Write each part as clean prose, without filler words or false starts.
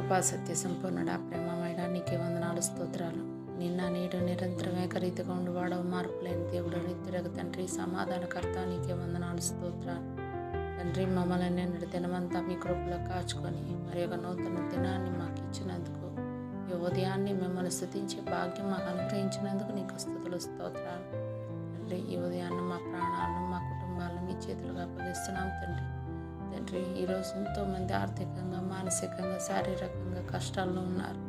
కృపా సత్య సంపూర్ణుడా, ప్రేమమైన నీకే వందనాలు, స్తోత్రాలు. నిన్న నేడు నిరంతరం ఏకరీతిగా ఉండువాడవు, మార్పు లేని దేవుడు, నిత్యుడగు తండ్రి, సమాధానకర్త, నీకే వందనాలు, స్తోత్రాలు. తండ్రి, మమ్మల్ని నిన్నటి దినమంతా మీ కృపలో కాచుకొని మరి ఒక నూతన దినాన్ని మాకు ఇచ్చినందుకు, ఈ ఉదయాన్ని మిమ్మల్ని స్తుతించే భాగ్యం మాకు అనుగ్రహించినందుకు నీకు స్తుతులు, స్తోత్రాలు. తండ్రి, ఈ ఉదయాన్ని మా ప్రాణాలను మా కుటుంబాలను మీ చేతులుగా అప్పగిస్తున్నాం తండ్రి. తండ్రి, ఈరోజు ఎంతోమంది ఆర్థికంగా, మానసికంగా, శారీరకంగా కష్టాల్లో ఉన్నారు.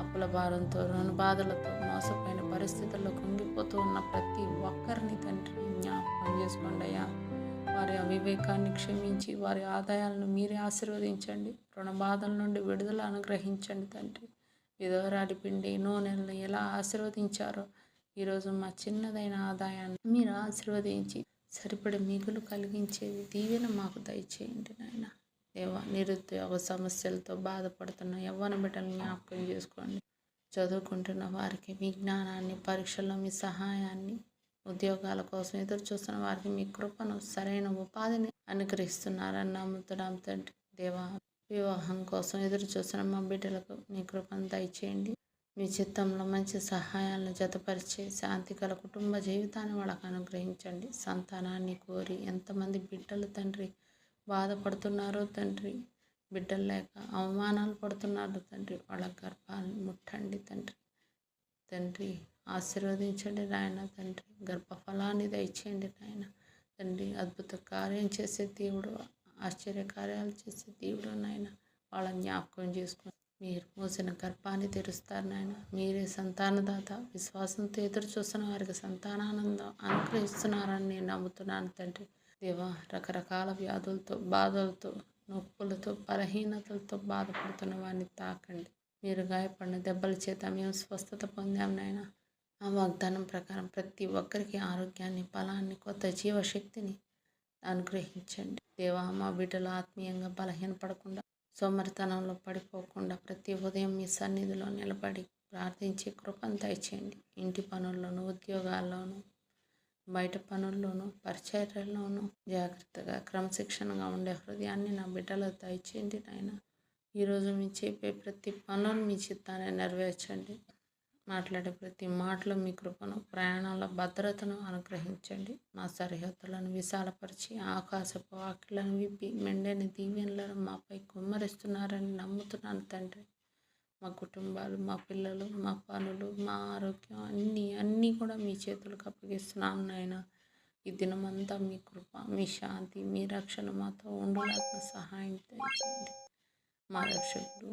అప్పుల భారంతో, రుణ బాధలతో, మోసపోయిన పరిస్థితుల్లో కుంగిపోతూ ఉన్న ప్రతి ఒక్కరిని తండ్రి జ్ఞాపకం చేసుకోండి అయ్యా. వారి అవివేకాన్ని క్షమించి వారి ఆదాయాలను మీరే ఆశీర్వదించండి. రుణ బాధల నుండి విడుదల అనుగ్రహించండి తండ్రి. విధవరాలి పిండి నూనెలను ఎలా ఆశీర్వదించారో ఈరోజు మా చిన్నదైన ఆదాయాన్ని మీరు ఆశీర్వదించి సరిపడే మిగులు కలిగించేది దీవెన మాకు దయచేయండి నాయన. దేవా, నిరుద్యోగ సమస్యలతో బాధపడుతున్న యవ్వన బిడ్డలను జ్ఞాపకం చేసుకోండి. చదువుకుంటున్న వారికి మీ జ్ఞానాన్ని, పరీక్షల్లో మీ సహాయాన్ని, ఉద్యోగాల కోసం ఎదురు చూస్తున్న వారికి మీ కృపను, సరైన ఉపాధిని అనుగ్రహిస్తున్నారని నమ్ముతున్నాం తండ్రి. దేవా, వివాహం కోసం ఎదురు చూస్తున్న మా బిడ్డలకు మీ కృపను దయచేయండి. మీ చిత్తంలో మంచి సహాయాలను జతపరిచే శాంతిగల కుటుంబ జీవితాన్ని వాళ్ళకు అనుగ్రహించండి. సంతానాన్ని కోరి ఎంతమంది బిడ్డలు తండ్రి బాధపడుతున్నారో తండ్రి, బిడ్డలు లేక అవమానాలు పడుతున్నారు తండ్రి, వాళ్ళ గర్భాన్ని ముట్టండి తండ్రి. తండ్రి, ఆశీర్వదించండి నాయన. తండ్రి, గర్భఫలాన్ని దయచేయండి నాయన. తండ్రి, అద్భుత కార్యం చేసే దేవుడు, ఆశ్చర్య కార్యాలు చేసే దేవుడు నాయన. వాళ్ళ జ్ఞాపకం చేసుకుని మీరు మూసిన గర్భాన్ని తెరుస్తారు నాయన. మీరే సంతానదాత. విశ్వాసంతో ఎదురు చూస్తున్న వారికి సంతానానందం అనుగ్రహిస్తున్నారని నేను నమ్ముతున్నాను తండ్రి. దేవా, రకరకాల వ్యాధులతో, బాధలతో, నొప్పులతో, బలహీనతలతో బాధపడుతున్న వారిని తాకండి. మీరు గాయపడిన దెబ్బల చేత మేము స్వస్థత పొందాం నాయన. ఆ వాగ్దానం ప్రకారం ప్రతి ఒక్కరికి ఆరోగ్యాన్ని, బలాన్ని, కొత్త జీవశక్తిని అనుగ్రహించండి. దేవా, మా బిడ్డలు ఆత్మీయంగా బలహీనపడకుండా, సోమరితనంలో పడిపోకుండా ప్రతి ఉదయం మీ సన్నిధిలో నిలబడి ప్రార్థించే కృపను దయచేయండి. ఇంటి పనుల్లోనూ, ఉద్యోగాల్లోనూ, బయట పనుల్లోనూ, పరిచర్యల్లోనూ జాగ్రత్తగా, క్రమశిక్షణగా ఉండే హృదయాన్ని నా బిడ్డలో దయచేయండి నాయన. ఈరోజు మీ చెప్పే ప్రతి పనులు మీ చిత్తాన్ని నెరవేర్చండి. మాట్లాడే ప్రతి మాటలో మీ కృపను, ప్రయాణాల భద్రతను అనుగ్రహించండి. మా సరిహద్దులను విశాలపరిచి ఆకాశపు వాకిళ్లను విప్పి మెండైన దీవెనలను మాపై కుమ్మరిస్తున్నారని నమ్ముతున్నాను తండ్రి. మా కుటుంబాలు, మా పిల్లలు, మా పనులు, మా ఆరోగ్యం అన్నీ కూడా మీ చేతులకు అప్పగిస్తున్నాను నాయన. ఈ దినమంతా మీ కృప, మీ శాంతి, మీ రక్షణ మాతో ఉండలాగా సహాయం చేయండి. మా రక్షకుడు,